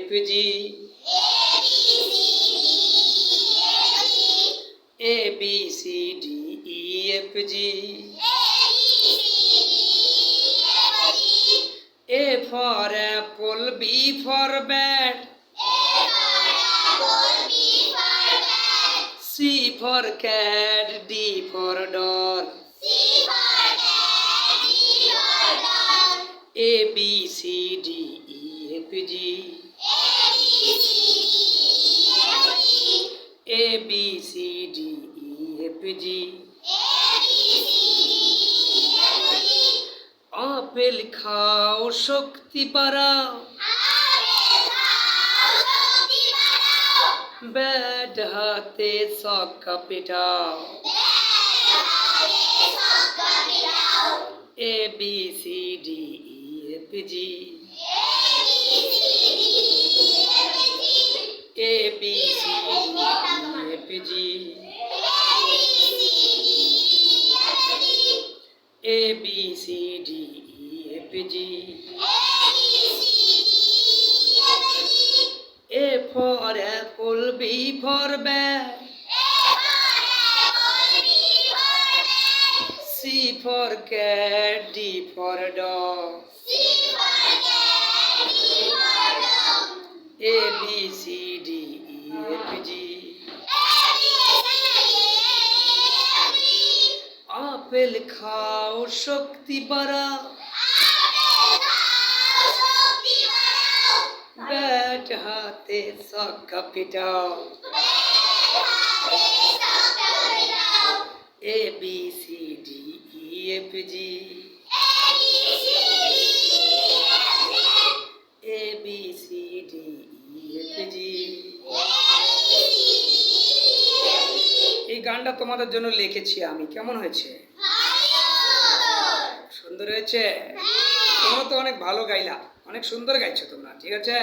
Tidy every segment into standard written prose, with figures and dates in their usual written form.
F G A B C D E F G A for apple, B for bat, C for cat, D for dog, A B C D E F G A B C D E F G apple খাও শক্তি বাড়াও, bat হাতে ছক্কা পেটাও, A B C D E F G A B C D E F G A B C D E F G A for apple, B for bat, C for cat, D for dog, A B C D E F G apple খাও শক্তি বাড়াও, bat হাতে ছক্কা পেটাও, A B C D E F G A B C D E F G এই গানটা তোমাদের জন্য লিখেছি আমি, কেমন হয়েছে? সুন্দর হয়েছে? তোমরা তো অনেক ভালো গাইলা, অনেক সুন্দর গাইছো তোমরা, ঠিক আছে?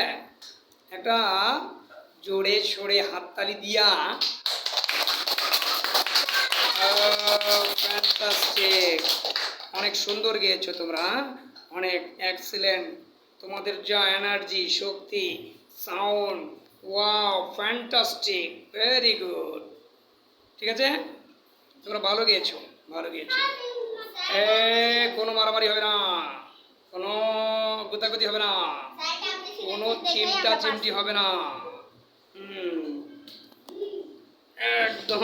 একটা জোরে সোরে হাততালি দিয়া ফ্যান্টাস্টিক, অনেক সুন্দর গেয়েছো তোমরা, অনেক এক্সিলেন্ট। তোমাদের যা এনার্জি, শক্তি, sound, wow, fantastic, very good, ঠিক আছে? তোমরা ভালো গেয়েছো, ভালো গেয়েছো। কোনো মারামারি হবে না, কোনো গুতাগুতি হবে না, কোনো চিমটা চিমটি হবে না, একদম